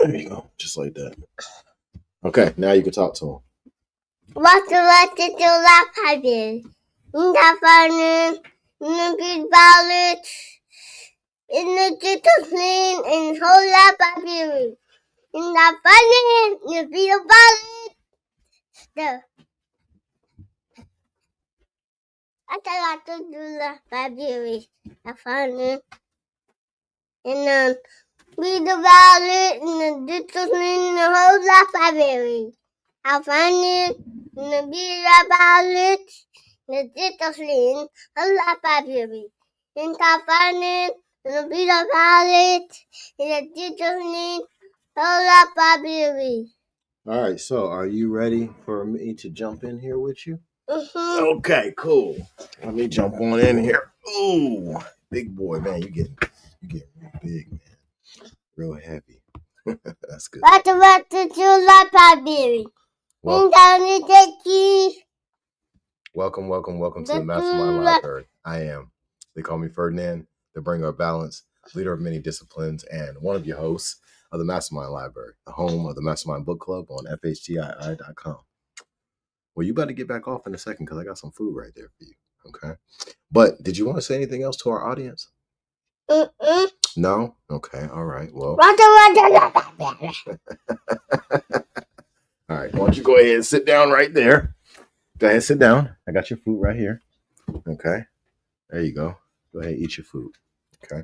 There you go. Just like that. Okay, now you can talk to him. What did you laugh at me? In the fun, in the big ballot, in the little clean, and whole lot of you. In the fun, in the big ballot. The I got to do laugh at you. The fun, in the big ballot, in the little clean, and whole lot of you. I find it in the big ballot. The little clean, whole lot of you. In the fun, in the big ballot, in the little clean, whole lot of you. All right, so are you ready for me to jump in here with you? Mm-hmm. Okay, cool. Let me jump on in here. Ooh, big boy, man, you getting real big, man. Real heavy. That's good. What did you laugh at me? Welcome, Welcome. welcome to the MasterMind Library. I am. They call me Ferdinand, the bringer of balance, leader of many disciplines, and one of your hosts of the MasterMind Library, the home of the MasterMind Book Club on FHTII.com. Well, you better get back off in a second because I got some food right there for you. Okay. But did you want to say anything else to our audience? Mm-mm. No? Okay. All right. Well, What did you laugh at me? all right. Why don't you go ahead and sit down right there? Go ahead and sit down. I got your food right here. Okay. There you go. Go ahead and eat your food. Okay.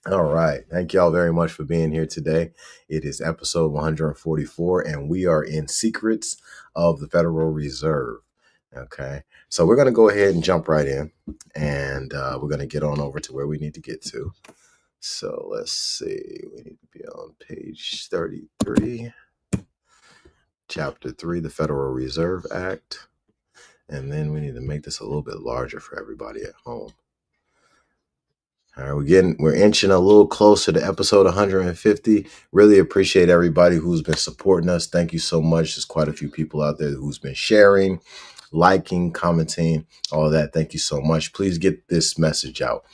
All right. Thank y'all very much for being here today. It is episode 144, and we are in Secrets of the Federal Reserve. Okay. So we're going to go ahead and jump right in, and we're going to get on over to where we need to get to. So let's see. We need to be on page 33, chapter 3, the Federal Reserve Act. And then we need to make this a little bit larger for everybody at home. All right, we're inching a little closer to episode 150. Really appreciate everybody who's been supporting us. Thank you so much. There's quite a few people out there who's been sharing, liking, commenting, all that. Thank you so much. Please get this message out.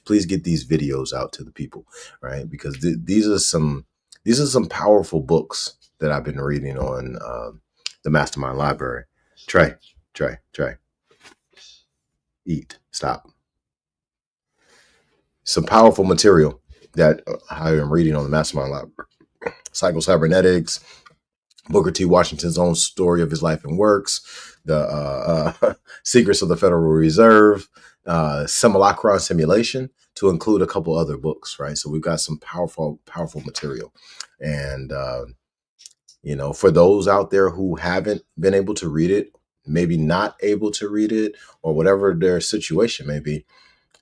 Please get these videos out to the people, right? Because these are some powerful books that I've been reading on the MasterMind Library. Trey. Eat. Stop. Some powerful material that I am reading on the MasterMind Library. Psycho-Cybernetics, Booker T. Washington's own story of his life and works, the Secrets of the Federal Reserve, Simulacra and Simulation, to include a couple other books, right? So we've got some powerful material. And, for those out there who haven't been able to read it, maybe not able to read it, or whatever their situation may be,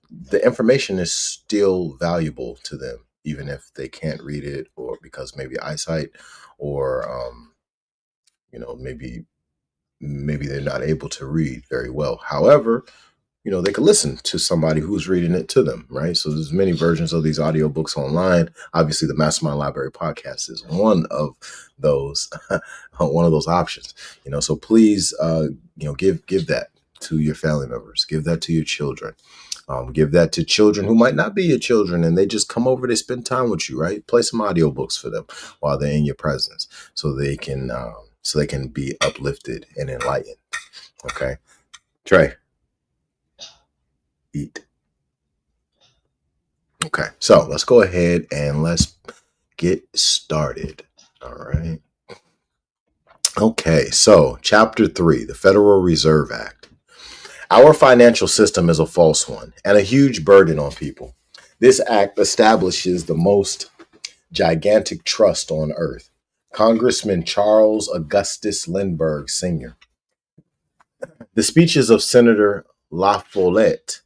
the information is still valuable to them, even if they can't read it, or because maybe eyesight, or maybe they're not able to read very well. However, they can listen to somebody who's reading it to them, right? So there's many versions of these audiobooks online. Obviously, the MasterMind Library podcast is one of those options. So please, give that to your family members. Give that to your children. Give that to children who might not be your children, and they just come over, they spend time with you, right? Play some audiobooks for them while they're in your presence, so they can be uplifted and enlightened. Okay, Trey, eat. Okay, so let's go ahead and let's get started. All right. Okay, so chapter 3, the Federal Reserve Act. Our financial system is a false one and a huge burden on people. This act establishes the most gigantic trust on earth. Congressman Charles Augustus Lindbergh Sr. The speeches of Senator La Follette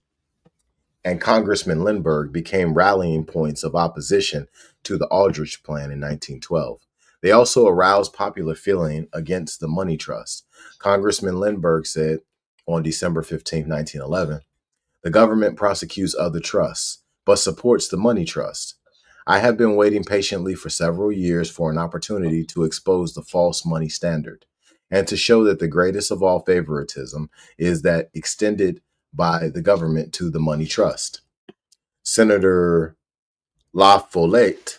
and Congressman Lindbergh became rallying points of opposition to the Aldrich Plan in 1912. They also aroused popular feeling against the money trust. Congressman Lindbergh said on December 15, 1911, "The government prosecutes other trusts, but supports the money trust. I have been waiting patiently for several years for an opportunity to expose the false money standard and to show that the greatest of all favoritism is that extended by the government to the money trust." Senator La Follette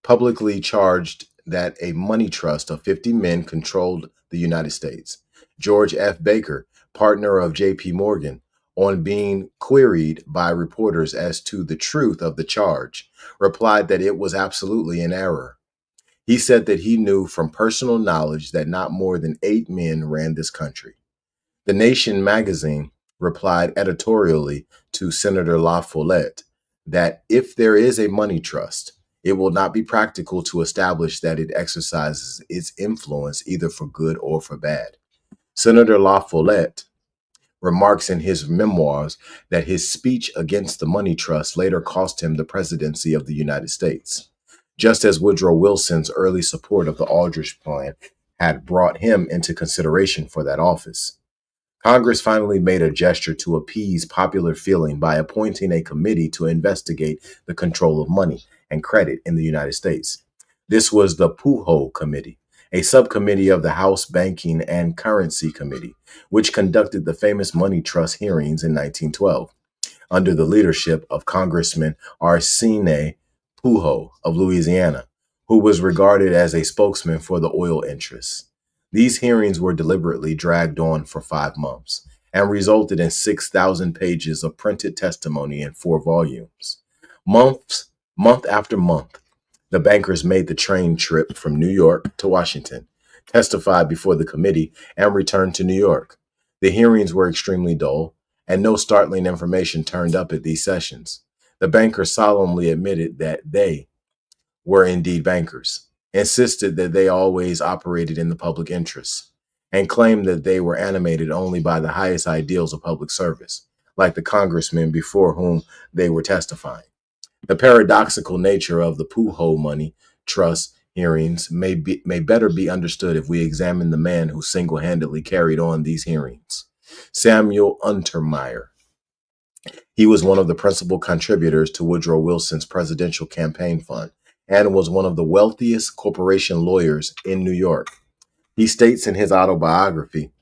publicly charged that a money trust of 50 men controlled the United States. George F. Baker, partner of J.P. Morgan, on being queried by reporters as to the truth of the charge, replied that it was absolutely in error. He said that he knew from personal knowledge that not more than 8 men ran this country. The Nation magazine replied editorially to Senator La Follette that if there is a money trust, it will not be practical to establish that it exercises its influence either for good or for bad. Senator La Follette remarks in his memoirs that his speech against the money trust later cost him the presidency of the United States, just as Woodrow Wilson's early support of the Aldrich Plan had brought him into consideration for that office. Congress finally made a gesture to appease popular feeling by appointing a committee to investigate the control of money and credit in the United States. This was the Pujo Committee, a subcommittee of the House Banking and Currency Committee, which conducted the famous money trust hearings in 1912, under the leadership of Congressman Arsene Pujo of Louisiana, who was regarded as a spokesman for the oil interests. These hearings were deliberately dragged on for 5 months and resulted in 6,000 pages of printed testimony in 4 volumes. Month after month, the bankers made the train trip from New York to Washington, testified before the committee, and returned to New York. The hearings were extremely dull, and no startling information turned up at these sessions. The bankers solemnly admitted that they were indeed bankers, insisted that they always operated in the public interest, and claimed that they were animated only by the highest ideals of public service, like the congressmen before whom they were testifying. The paradoxical nature of the Pujo Money Trust hearings may better be understood if we examine the man who single-handedly carried on these hearings, Samuel Untermyer. He was one of the principal contributors to Woodrow Wilson's presidential campaign fund and was one of the wealthiest corporation lawyers in New York. He states in his autobiography,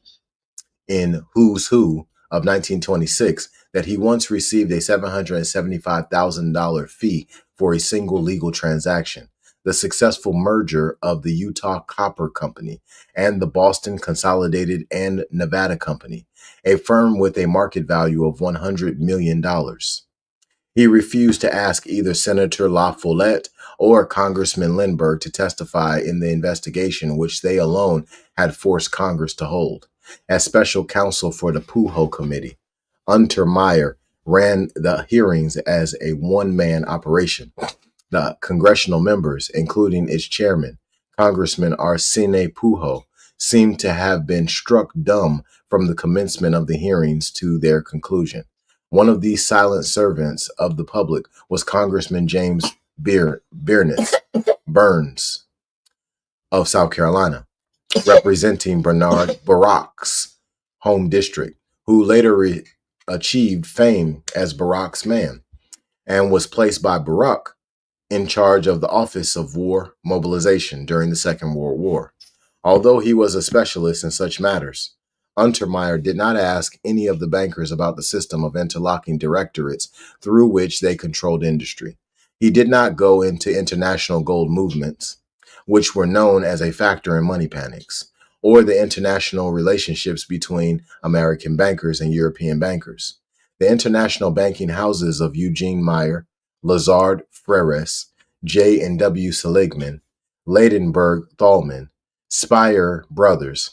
in Who's Who of 1926, that he once received a $775,000 fee for a single legal transaction, the successful merger of the Utah Copper Company and the Boston Consolidated and Nevada Company, a firm with a market value of $100 million. He refused to ask either Senator La Follette or Congressman Lindbergh to testify in the investigation which they alone had forced Congress to hold. As special counsel for the Pujo Committee, Untermyer ran the hearings as a one-man operation. The congressional members, including its chairman, Congressman Arsene Pujo, seemed to have been struck dumb from the commencement of the hearings to their conclusion. One of these silent servants of the public was Congressman James Burns of South Carolina, representing Bernard Barak's home district, who later achieved fame as Barak's man and was placed by Barak in charge of the Office of War Mobilization during the Second World War. Although he was a specialist in such matters, Untermyer did not ask any of the bankers about the system of interlocking directorates through which they controlled industry. He did not go into international gold movements, which were known as a factor in money panics, or the international relationships between American bankers and European bankers. The international banking houses of Eugene Meyer, Lazard Freres, J. and W. Seligman, Ladenburg Thalmann, Speyer Brothers,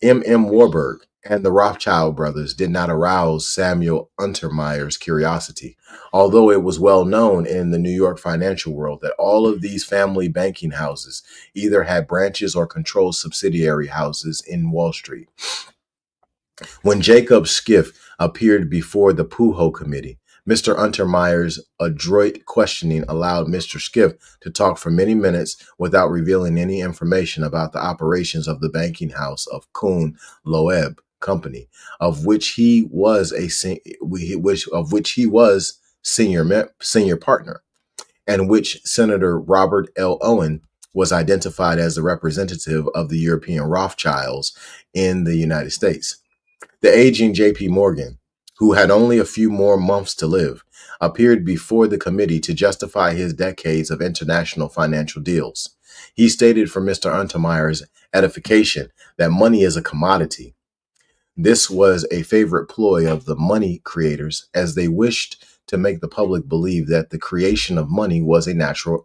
M. Warburg, and the Rothschild brothers did not arouse Samuel Untermyer's curiosity, although it was well known in the New York financial world that all of these family banking houses either had branches or controlled subsidiary houses in Wall Street. When Jacob Schiff appeared before the Pujo Committee, Mr. Untermyer's adroit questioning allowed Mr. Schiff to talk for many minutes without revealing any information about the operations of the banking house of Kuhn Loeb Company, of which he was senior partner, and which Senator Robert L. Owen was identified as the representative of the European Rothschilds in the United States. The aging J.P. Morgan, who had only a few more months to live, appeared before the committee to justify his decades of international financial deals. He stated for Mr. Untermeyer's edification that money is a commodity. This was a favorite ploy of the money creators, as they wished to make the public believe that the creation of money was a natural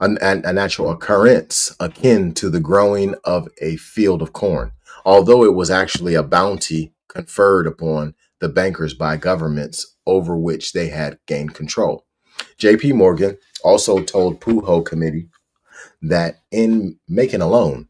natural occurrence akin to the growing of a field of corn, although it was actually a bounty conferred upon the bankers by governments over which they had gained control. J.P. Morgan also told Pujo Committee that in making a loan,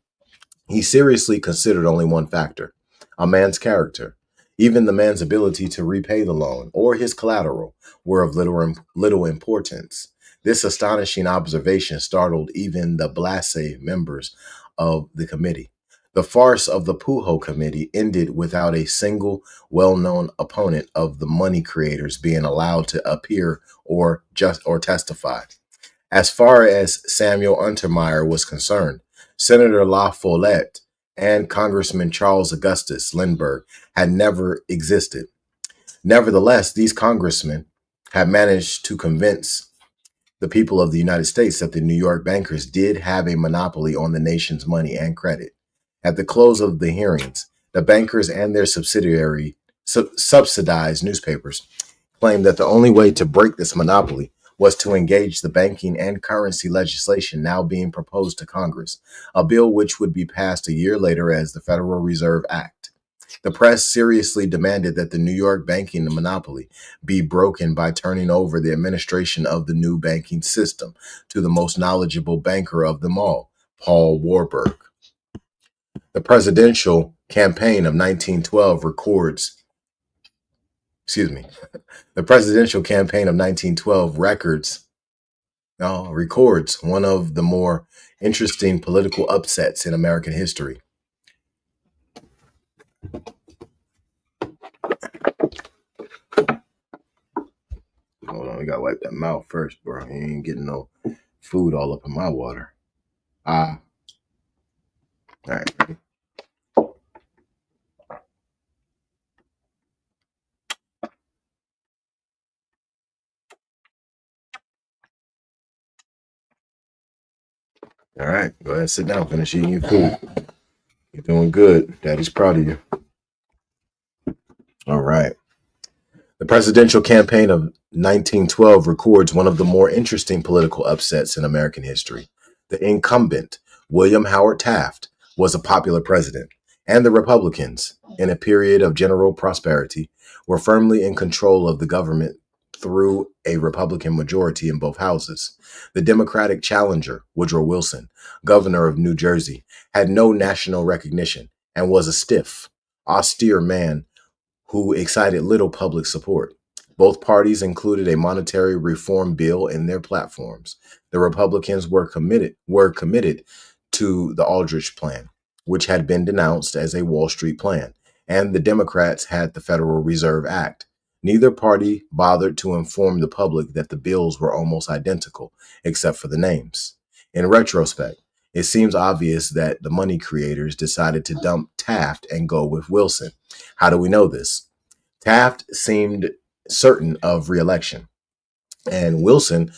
he seriously considered only one factor: a man's character. Even the man's ability to repay the loan or his collateral were of little importance. This astonishing observation startled even the blasé members of the committee. The farce of the Pujo Committee ended without a single well-known opponent of the money creators being allowed to appear or testify. As far as Samuel Untermeyer was concerned, Senator La Follette and Congressman Charles Augustus Lindbergh had never existed. Nevertheless, these congressmen had managed to convince the people of the United States that the New York bankers did have a monopoly on the nation's money and credit. At the close of the hearings, the bankers and their subsidized newspapers claimed that the only way to break this monopoly was to engage the banking and currency legislation now being proposed to Congress, a bill which would be passed a year later as the Federal Reserve Act. The press seriously demanded that the New York banking monopoly be broken by turning over the administration of the new banking system to the most knowledgeable banker of them all, Paul Warburg. The presidential campaign of 1912 records one of the more interesting political upsets in American history. Hold on, we gotta wipe that mouth first, bro. You ain't getting no food all up in my water. All right, ready? All right, go ahead, sit down, finish eating your food. You're doing good. Daddy's proud of you. All right. The presidential campaign of 1912 records one of the more interesting political upsets in American history. The incumbent, William Howard Taft, was a popular president, and the Republicans, in a period of general prosperity, were firmly in control of the government through a Republican majority in both houses. The Democratic challenger, Woodrow Wilson, governor of New Jersey, had no national recognition and was a stiff, austere man who excited little public support. Both parties included a monetary reform bill in their platforms. The Republicans were committed to the Aldrich Plan, which had been denounced as a Wall Street plan, and the Democrats had the Federal Reserve Act. Neither party bothered to inform the public that the bills were almost identical, except for the names. In retrospect, it seems obvious that the money creators decided to dump Taft and go with Wilson. How do we know this? Taft seemed certain of re-election, and Wilson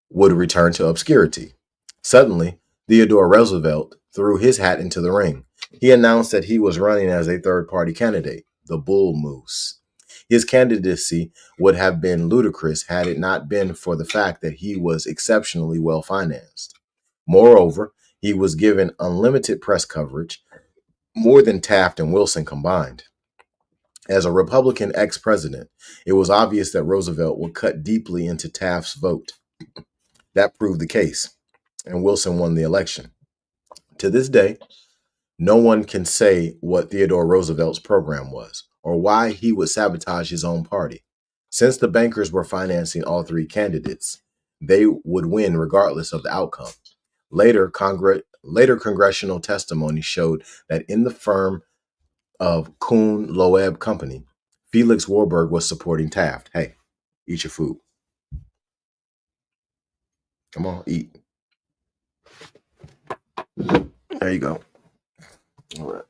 would return to obscurity. Suddenly, Theodore Roosevelt threw his hat into the ring. He announced that he was running as a third-party candidate, the Bull Moose. His candidacy would have been ludicrous had it not been for the fact that he was exceptionally well financed. Moreover, he was given unlimited press coverage, more than Taft and Wilson combined. As a Republican ex-president, it was obvious that Roosevelt would cut deeply into Taft's vote. That proved the case, and Wilson won the election. To this day, no one can say what Theodore Roosevelt's program was, or why he would sabotage his own party. Since the bankers were financing all three candidates, they would win regardless of the outcome. Later congressional testimony showed that in the firm of Kuhn Loeb Company, Felix Warburg was supporting Taft. Hey, eat your food. Come on, eat. There you go. All right.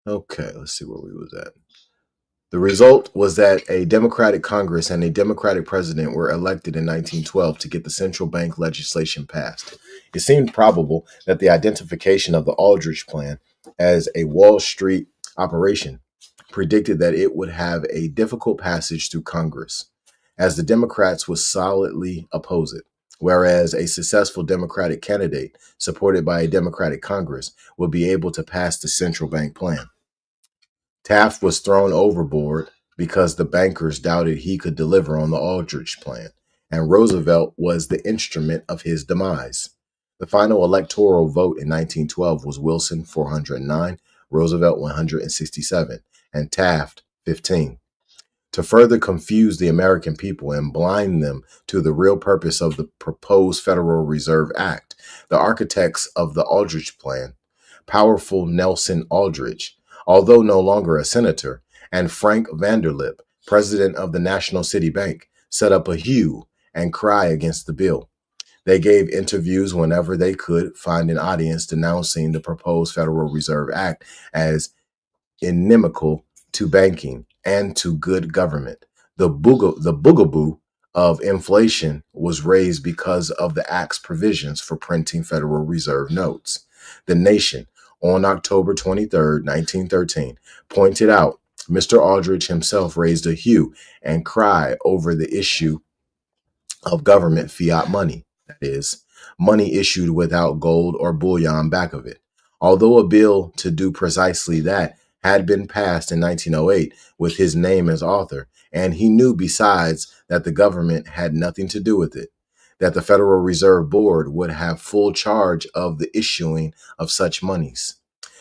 Okay, let's see where we was at. The result was that a Democratic Congress and a Democratic president were elected in 1912 to get the central bank legislation passed. It seemed probable that the identification of the Aldrich Plan as a Wall Street operation predicted that it would have a difficult passage through Congress, as the Democrats would solidly oppose it, whereas a successful Democratic candidate supported by a Democratic Congress would be able to pass the central bank plan. Taft was thrown overboard because the bankers doubted he could deliver on the Aldrich Plan, and Roosevelt was the instrument of his demise. The final electoral vote in 1912 was Wilson 409, Roosevelt 167, and Taft 15. To further confuse the American people and blind them to the real purpose of the proposed Federal Reserve Act, the architects of the Aldrich Plan, powerful Nelson Aldrich, although no longer a senator, and Frank Vanderlip, president of the National City Bank, set up a hue and cry against the bill. They gave interviews whenever they could find an audience denouncing the proposed Federal Reserve Act as inimical to banking and to good government. The boogaboo of inflation was raised because of the Act's provisions for printing Federal Reserve notes. The Nation, on October 23, 1913, pointed out Mr. Aldrich himself raised a hue and cry over the issue of government fiat money, that is, money issued without gold or bullion back of it. Although a bill to do precisely that had been passed in 1908 with his name as author, and he knew besides that the government had nothing to do with it, that the Federal Reserve Board would have full charge of the issuing of such monies.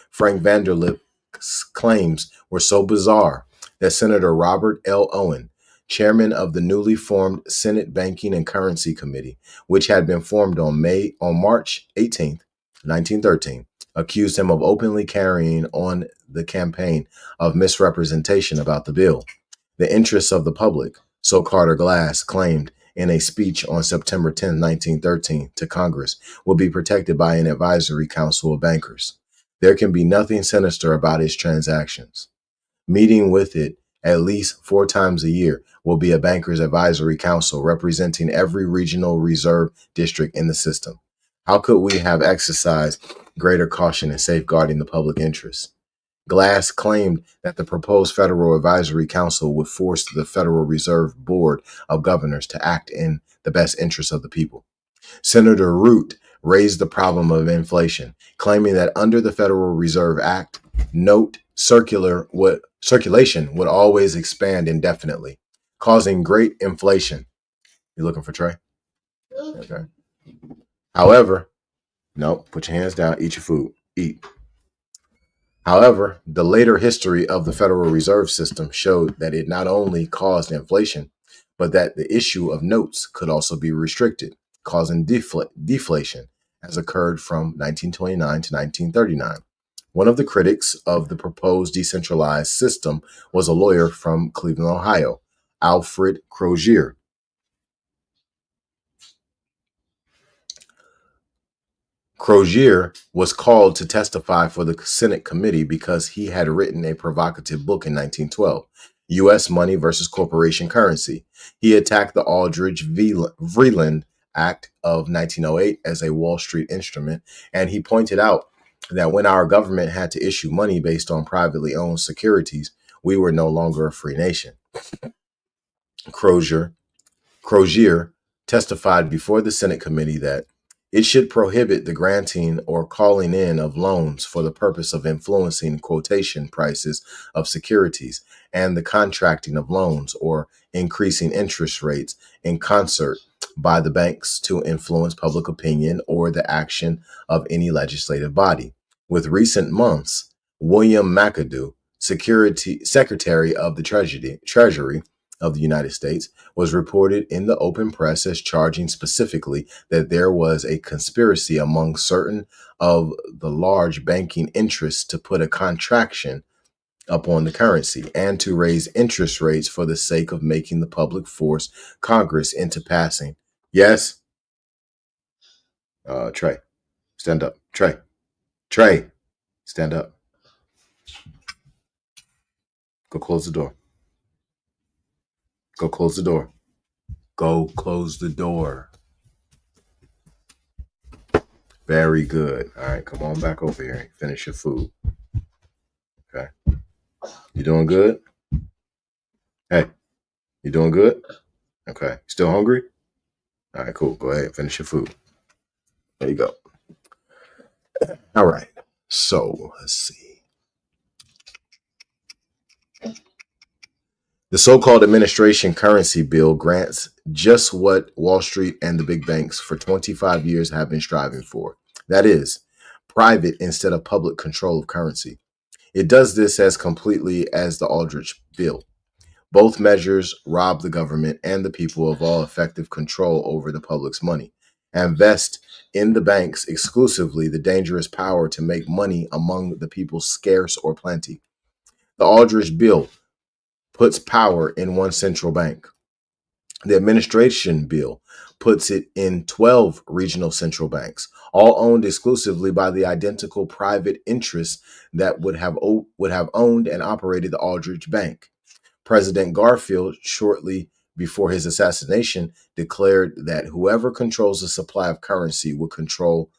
Frank Vanderlip's claims were so bizarre that Senator Robert L. Owen, chairman of the newly formed Senate Banking and Currency Committee, which had been formed on March 18, 1913, accused him of openly carrying on the campaign of misrepresentation about the bill. The interests of the public, so Carter Glass claimed in a speech on September 10, 1913, to Congress, will be protected by an advisory council of bankers. There can be nothing sinister about its transactions. Meeting with it at least 4 times a year will be a bankers advisory council representing every regional reserve district in the system. How could we have exercised greater caution in safeguarding the public interest? Glass claimed that the proposed Federal Advisory Council would force the Federal Reserve Board of Governors to act in the best interest of the people. Senator Root raised the problem of inflation, claiming that under the Federal Reserve Act, note circulation would always expand indefinitely, causing great inflation. You looking for Trey? Okay. However, no, put your hands down, eat your food, eat. However, the later history of the Federal Reserve System showed that it not only caused inflation, but that the issue of notes could also be restricted, causing deflation, as occurred from 1929 to 1939. One of the critics of the proposed decentralized system was a lawyer from Cleveland, Ohio, Alfred Crozier. Crozier was called to testify for the Senate committee because he had written a provocative book in 1912, U.S. Money versus Corporation Currency. He attacked the Aldrich-Vreeland Act of 1908 as a Wall Street instrument, and he pointed out that when our government had to issue money based on privately owned securities, we were no longer a free nation. Crozier testified before the Senate committee that it should prohibit the granting or calling in of loans for the purpose of influencing quotation prices of securities and the contracting of loans or increasing interest rates in concert by the banks to influence public opinion or the action of any legislative body. With recent months, William McAdoo, Secretary of the Treasury of the United States, was reported in the open press as charging specifically that there was a conspiracy among certain of the large banking interests to put a contraction upon the currency and to raise interest rates for the sake of making the public force Congress into passing. Yes? Trey, stand up. Trey, stand up. Go close the door. Go close the door. Go close the door. Very good. All right, come on back over here. Finish your food. Okay. You doing good? Hey, you doing good? Okay. Still hungry? All right, cool. Go ahead. Finish your food. There you go. All right. So let's see. The so-called administration currency bill grants just what Wall Street and the big banks for 25 years have been striving for. That is, private instead of public control of currency. It does this as completely as the Aldrich bill. Both measures rob the government and the people of all effective control over the public's money and vest in the banks exclusively the dangerous power to make money among the people scarce or plenty. The Aldrich bill puts power in one central bank. The administration bill puts it in 12 regional central banks, all owned exclusively by the identical private interests that would have owned and operated the Aldrich Bank. President Garfield, shortly before his assassination, declared that whoever controls the supply of currency would control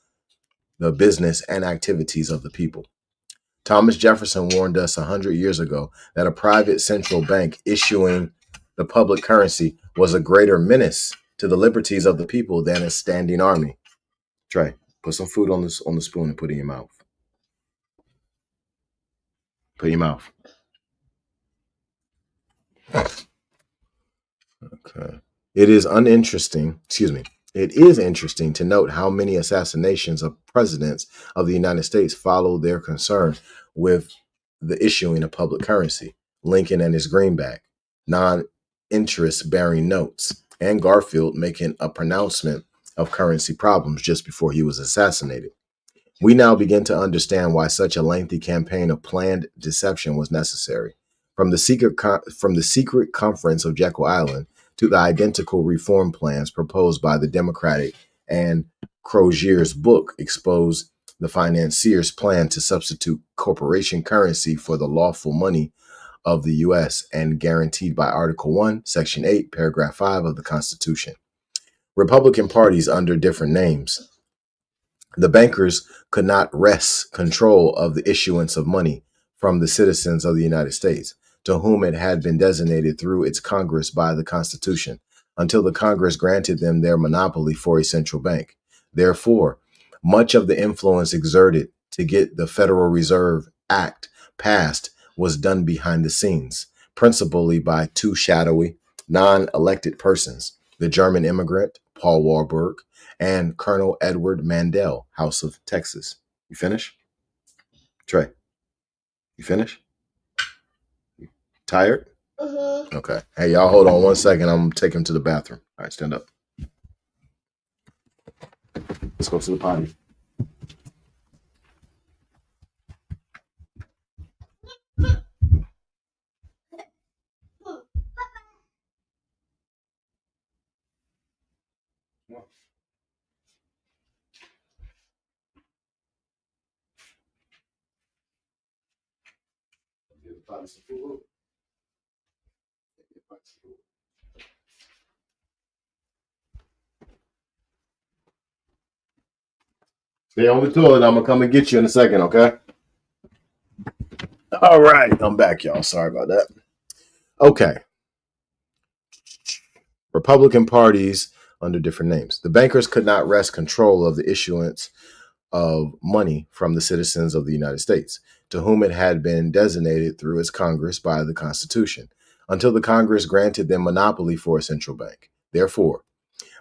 the business and activities of the people. Thomas Jefferson warned us 100 years ago that a private central bank issuing the public currency was a greater menace to the liberties of the people than a standing army. Trey, put some food on the spoon and put it in your mouth. Put it in your mouth. Okay. It is interesting to note how many assassinations of presidents of the United States follow their concern with the issuing of public currency. Lincoln and his greenback, non-interest bearing notes, and Garfield making a pronouncement of currency problems just before he was assassinated. We now begin to understand why such a lengthy campaign of planned deception was necessary. From the secret conference of Jekyll Island to the identical reform plans proposed by the Democratic and Crozier's book expose the financiers' plan to substitute corporation currency for the lawful money of the U.S. and guaranteed by Article 1, Section 8, Paragraph 5 of the Constitution. Republican parties under different names. The bankers could not wrest control of the issuance of money from the citizens of the United States, to whom it had been designated through its Congress by the Constitution, until the Congress granted them their monopoly for a central bank. Therefore, much of the influence exerted to get the Federal Reserve Act passed was done behind the scenes, principally by two shadowy, non-elected persons, the German immigrant, Paul Warburg, and Colonel Edward Mandel, House of Texas. You finish? Trey, you finish? Tired? Mm-hmm. Okay. Hey, y'all hold on 1 second. I'm going to take him to the bathroom. All right, stand up. Let's go to the potty. Stay on the toilet. I'm going to come and get you in a second, okay? All right. I'm back, y'all. Sorry about that. Okay. Republican parties under different names. The bankers could not wrest control of the issuance of money from the citizens of the United States, to whom it had been designated through its Congress by the Constitution, until the Congress granted them monopoly for a central bank. Therefore,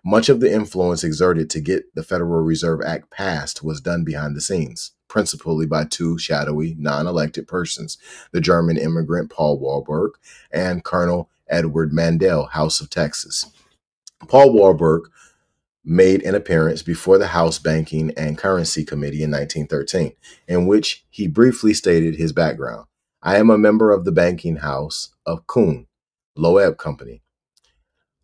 much of the influence exerted to get the Federal Reserve Act passed was done behind the scenes, principally by two shadowy, non-elected persons, the German immigrant Paul Warburg and Colonel Edward Mandel, House of Texas. Paul Warburg made an appearance before the House Banking and Currency Committee in 1913, in which he briefly stated his background. I am a member of the banking house of Kuhn, Loeb Company.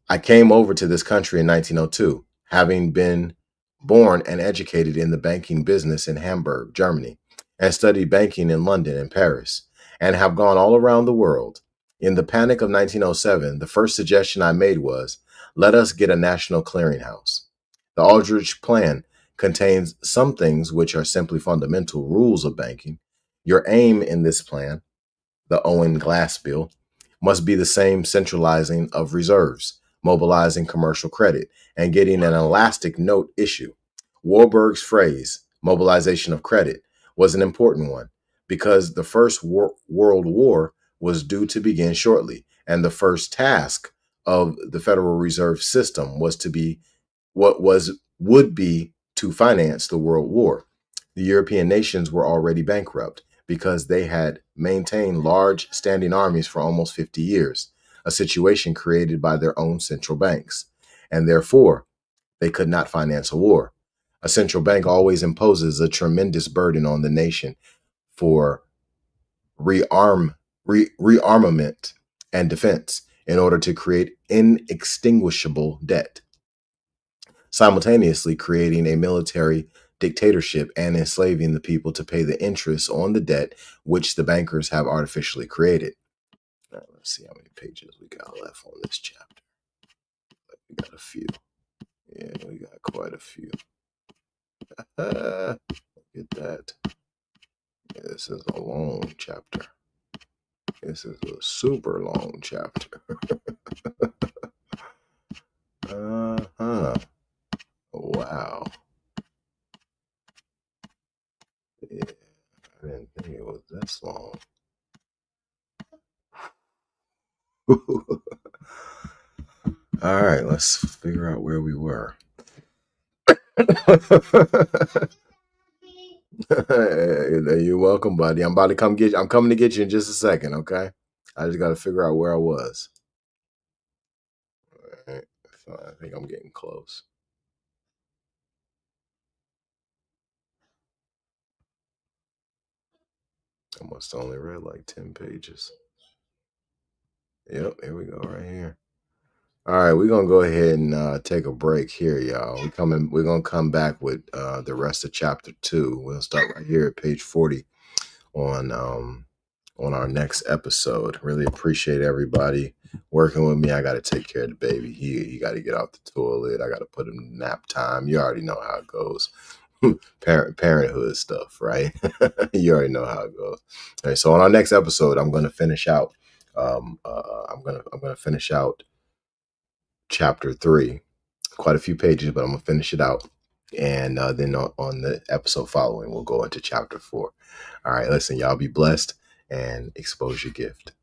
I came over to this country in 1902, having been born and educated in the banking business in Hamburg, Germany, and studied banking in London and Paris. and have gone all around the world. In the panic of 1907, the first suggestion I made was, let us get a national clearinghouse. The Aldrich Plan contains some things which are simply fundamental rules of banking. Your aim in this plan, the Owen Glass Bill, must be the same centralizing of reserves, mobilizing commercial credit, and getting an elastic note issue. Warburg's phrase, mobilization of credit, was an important one because the First World War was due to begin shortly, and the first task of the Federal Reserve System was to be would be to finance the World War. The European nations were already bankrupt because they had maintained large standing armies for almost 50 years, a situation created by their own central banks, and therefore they could not finance a war. A central bank always imposes a tremendous burden on the nation for rearmament and defense in order to create inextinguishable debt, simultaneously creating a military dictatorship and enslaving the people to pay the interest on the debt which the bankers have artificially created. Now, let's see how many pages we got left on this chapter. We got a few. Yeah, we got quite a few. Look at that. Yeah, this is a long chapter. This is a super long chapter. Wow. Yeah, I didn't think it was this long. All right, let's figure out where we were. You're welcome, buddy. I'm about to come get you. I'm coming to get you in just a second, okay? I just got to figure out where I was. All right, so I think I'm getting close. I must only read like 10 pages. Yep, here we go, right here. All right, we're gonna go ahead and take a break here, y'all. We're gonna come back with the rest of chapter 2. We'll start right here at page 40 on our next episode. Really appreciate everybody working with me. I got to take care of the baby. He got to get off the toilet. I got to put him in nap time. You already know how it goes. Parenthood stuff, right? You already know how it goes. All right, so on our next episode, I'm going to finish out. I'm gonna finish out chapter 3. Quite a few pages, but I'm gonna finish it out. And then on the episode following, we'll go into chapter 4. All right, listen, y'all be blessed and expose your gift.